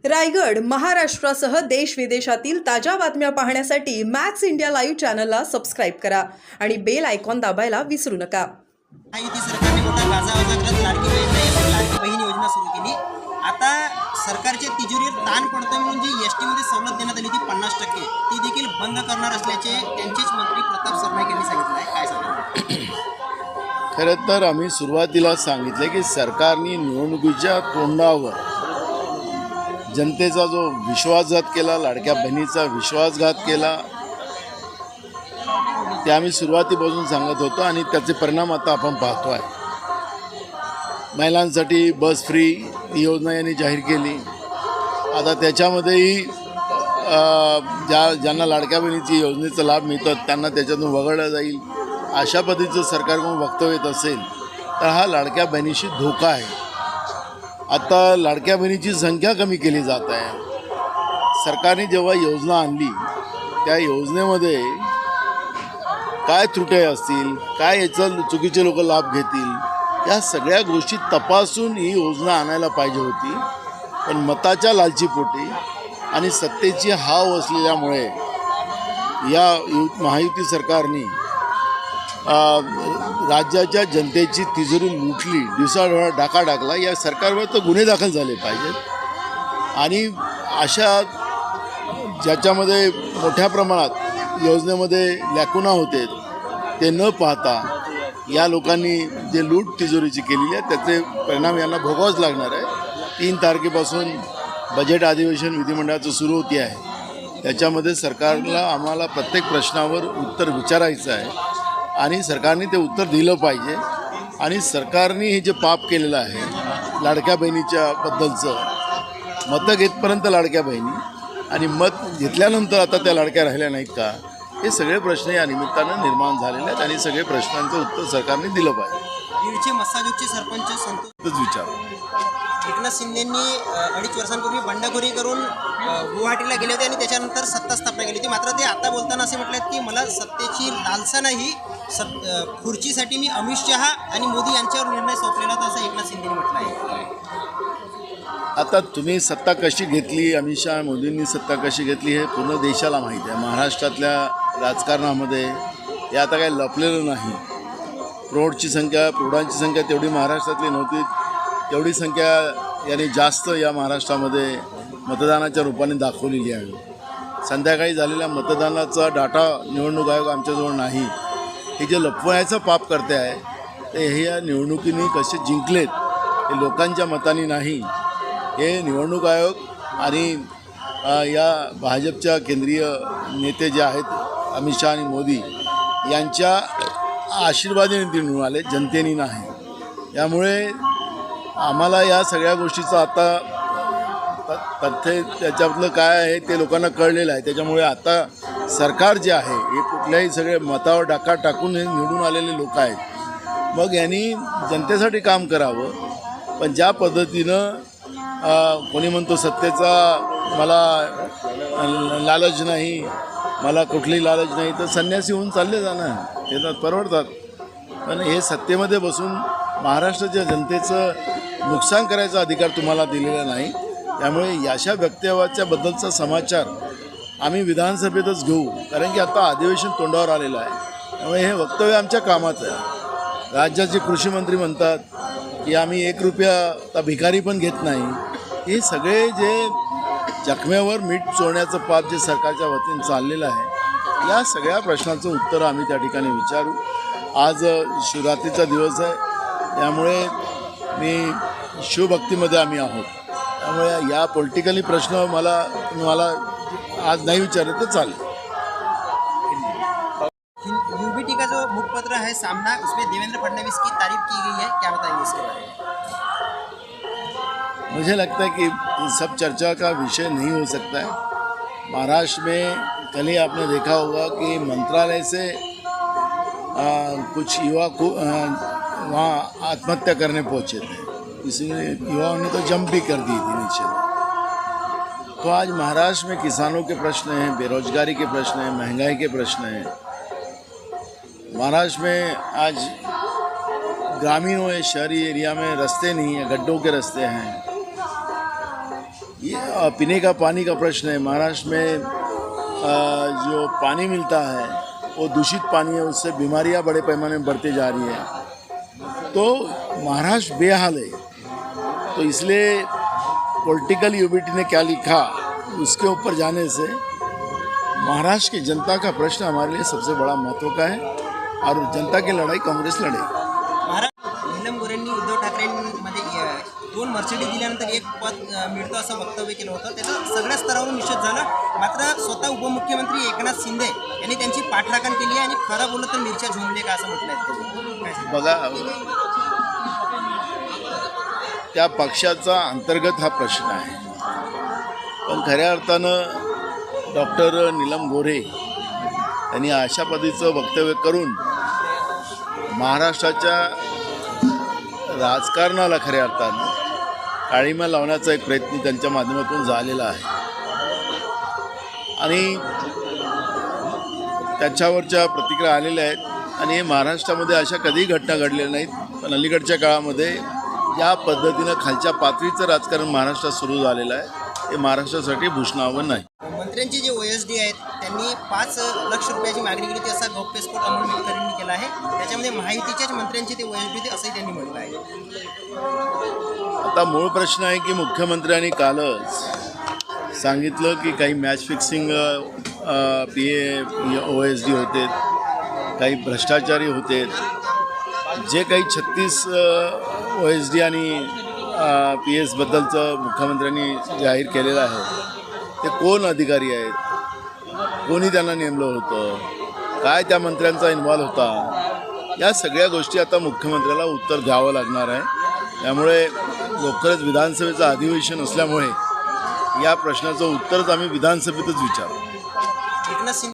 रायगड महाराष्ट्रासह देश विदेशातील ताज्या बातम्या पाहण्यासाठी मॅक्स इंडिया लाईव्ह चॅनलला सबस्क्राईब करा आणि बेल आयकॉन दाबायला विसरू नका. महायुती सरकारने मोठा गाजावाजा करत लाडकी बहीण योजना सुरू केली. आता सरकारच्या तिजोरीवर ताण पडतोय म्हणून जी एसटी मध्ये सवलत देण्यात आली ती 50% ती देखील बंद करणार असल्याचे त्यांचेच मंत्री प्रताप सरनाईक यांनी सांगितलं आहे. काय सांगणार? खरं तर आम्ही सुरुवातीला सांगितले की सरकारने निवडणुकीच्या तोंडावर जनतेचा जो विश्वासघात केला, लाडक्या बहिणीचा विश्वासघात केला, ते आम्ही सुरुवातीपासून सांगत होतो आणि त्याचे परिणाम आता आपण पाहतो आहे. महिलांसाठी बस फ्री ही योजना यांनी जाहीर केली. आता त्याच्यामध्येही ज्यांना लाडक्या बहिणीची योजनेचा लाभ मिळतात त्यांना त्याच्यातून वगळलं जाईल अशा पद्धतीचं सरकारकडून वक्तव्य येत असेल तर हा लाडक्या बहिणीशी धोका आहे. आता लाडक्या बहिणीची संख्या कमी केली जात आहे. सरकारने जेव्हा योजना आणली त्या योजनेमध्ये काय त्रुटी असतील, काय याचं चुकीचे लोक लाभ घेतील, या सगळ्या गोष्टी तपासून ही योजना आणायला पाहिजे होती. पण मताच्या लालचीपोटी आणि सत्तेची हाव असलेल्यामुळे या महायुती सरकारने राज्याच्या जनतेची तिजोरी लुटली, दिवसाढवळा डाका टाकला. या सरकारवर तर गुन्हे दाखल झाले पाहिजेत आणि अशा ज्याच्यामध्ये मोठ्या प्रमाणात योजनेमध्ये लॅकुना होते ते न पाहता या लोकांनी जे लूट तिजोरीची केलेली आहे त्याचे परिणाम यांना भोगावंच लागणार आहे. 3 तारखेपासून बजेट अधिवेशन विधिमंडळाचं सुरू होते आहे. त्याच्यामध्ये सरकारला आम्हाला प्रत्येक प्रश्नावर उत्तर विचारायचं आहे आणि सरकारने ते उत्तर दिलं पाहिजे. आणि सरकारने हे जे पाप केलेलं आहे लाडक्या बहिणीच्या बद्दलचं, मतं घेतपर्यंत लाडक्या बहिणी आणि मत घेतल्यानंतर आता त्या लाडक्या राहिल्या नाहीत का, हे सगळे प्रश्न या निमित्तानं निर्माण झालेले आहेत आणि सगळे प्रश्नांचं उत्तर सरकारने दिलं पाहिजे. बीडचे मस्साजोगचे सरपंच संतोष विचार एकनाथ शिंदेंनी 2.5 वर्षांपूर्वी बंडखोरी करून गुवाहाटीला गेले होते आणि त्याच्यानंतर सत्ता स्थापना केली होती. मात्र ते आता बोलताना असे म्हटले की मला सत्तेची लालसा नाही, खुर्चीसाठी मी अमित शहा आणि मोदी यांच्यावर निर्णय सोपलेला होता असं एकनाथ शिंदेंनी म्हटलं आहे. आता तुम्ही सत्ता कशी घेतली, अमित शहा मोदींनी सत्ता कशी घेतली हे पूर्ण देशाला माहिती आहे. महाराष्ट्रातल्या राजकारणामध्ये हे आता काही लपलेलं नाही. प्रौढांची संख्या तेवढी महाराष्ट्रातली नव्हती, तेवढी संख्या याने जास्त या महाराष्ट्रामध्ये मतदानाच्या रूपाने दाखवलेली आहे. संध्याकाळी झालेल्या मतदानाचा डाटा निवडणूक आयोग आमच्याजवळ नाही. हे जे लपवायचं पाप करते आहे ते हे या निवडणुकीने कसे जिंकलेत हे लोकांच्या मताने नाही, हे निवडणूक आयोग आणि या भाजपच्या केंद्रीय नेते जे आहेत अमित शहा आणि मोदी यांच्या आशीर्वादाने निवडून आले, जनतेने नाही. यामुळे आम्हाला या सगळ्या गोष्टीचं आता तथ्य त्याच्यातलं काय आहे ते लोकांना कळलेलं आहे. त्याच्यामुळे आता सरकार जे आहे हे कुठल्याही सगळे मतावर डाका टाकून हे निवडून आलेले लोक आहेत. मग यांनी जनतेसाठी काम करावं. पण ज्या पद्धतीनं कोणी म्हणतो सत्तेचा मला लालच नाही, मला कुठलीही लालच नाही, तर संन्यासी होऊन चालले जाणं ते तर परवडतात. पण हे सत्तेमध्ये बसून महाराष्ट्राच्या जनतेचं नुकसान करायचा अधिकार तुम्हाला दिलेला नाही. त्यामुळे अशा वक्तव्याच्याबद्दलचा समाचार आम्ही विधानसभेतच घेऊ, कारण की आता अधिवेशन तोंडावर आलेलं आहे. त्यामुळे हे वक्तव्य आमच्या कामाचं आहे. राज्याचे कृषी मंत्री म्हणतात की आम्ही 1 रुपया आता भिकारी पण घेत नाही. हे सगळे जे जखमेवर मीठ चोळण्याचं पाप जे सरकारच्या वतीने चाललेलं आहे, या सगळ्या प्रश्नाचं उत्तर आम्ही त्या ठिकाणी विचारू. आज शिवरात्रीचा दिवस आहे, त्यामुळे मी शिवभक्तीमध्ये आम्ही आहोत. त्यामुळे या पॉलिटिकली प्रश्न मला आज नाही विचारले तर चालेल. यूबीटी का जो मुखपत्र है सामना, उसमें देवेंद्र फडणवीस की तारीफ की गई है, क्या बताएंगे इसके बारे में? मुझे लगता है कि सब चर्चा का विषय नहीं हो सकता है. महाराष्ट्र में कल ही आपने देखा होगा कि मंत्रालय से कुछ युवा को वहाँ आत्महत्या करने पहुँचे थे. इसलिए युवाओं ने तो जंप भी कर दी थी नीचे. तो आज महाराष्ट्र में किसानों के प्रश्न हैं, बेरोजगारी के प्रश्न हैं, महंगाई के प्रश्न हैं. महाराष्ट्र में आज ग्रामीणों या शहरी एरिया में रास्ते नहीं हैं, गड्ढों के रास्ते हैं. ये पीने का पानी का प्रश्न है। महाराष्ट्र में जो पानी मिलता है वो दूषित पानी है, उससे बीमारियां बड़े पैमाने में बढ़ती जा रही है। तो महाराष्ट्र बेहाल है। तो इसलिए पॉलिटिकल यूबिलिटी ने क्या लिखा उसके ऊपर जाने से महाराष्ट्र की जनता का प्रश्न हमारे लिए सबसे बड़ा महत्व का है और जनता की लड़ाई काँग्रेस लड़ेगी। नीलम गोरेंनी उद्धव ठाकरेंमध्ये 2 मर्सिडीज दिल्यानंतर 1 पद मिळतं असं वक्तव्य केलं होतं. त्याचं सगळ्या स्तरावरून निषेध झाला. मात्र स्वतः उपमुख्यमंत्री एकनाथ शिंदे यांनी त्यांची पाठराखण केली आहे आणि खरं बोललं तर मिरच्या झोंबले का असं म्हटलं आहे. बघा, त्या पक्षाचा अंतर्गत हा प्रश्न आहे. पण खऱ्या अर्थानं डॉक्टर नीलम गोऱ्हे यांनी अशा पद्धतीचं वक्तव्य करून महाराष्ट्राच्या राजकारणाला खऱ्या अर्थानं काळीमा लावण्याचा एक प्रयत्न त्यांच्या माध्यमातून झालेला आहे आणि त्याच्यावरच्या प्रतिक्रिया आलेल्या आहेत. आणि महाराष्ट्रामध्ये अशा कधीही घटना घडलेल्या नाहीत. पण अलीकडच्या काळामध्ये या पद्धतीनं खालच्या पातळीचं राजकारण महाराष्ट्रात सुरू झालेलं आहे. हे महाराष्ट्रासाठी भूषणावं नाही. मंत्र्यांचे जे OSD आहेत त्यांनी 5 लाख रुपयाची मागणी केली होती असा गौप्यस्फोट अमोल मिटकरींनी केला आहे. त्याच्यामध्ये माहितीच्याच मंत्र्यांचे ते OSD होते असंही त्यांनी म्हटलं आहे. आता मूळ प्रश्न आहे की मुख्यमंत्र्यांनी कालच सांगितलं की काही मॅच फिक्सिंग PA OSD होते, काही भ्रष्टाचारी होते. जे काही 36 OSD आणि PS बद्दलचं मुख्यमंत्र्यांनी जाहीर केलेलं आहे ते कोण अधिकारी आहेत, कोणी त्यांना नेमलं होतं, काय त्या मंत्र्यांचा इन्व्हॉल्व होता, या सगळ्या गोष्टी आता मुख्यमंत्र्याला उत्तर द्यावं लागणार आहे. त्यामुळे लवकरच विधानसभेचं अधिवेशन असल्यामुळे या प्रश्नाचं उत्तरच आम्ही विधानसभेतच विचारू. एकनाथ शिंदे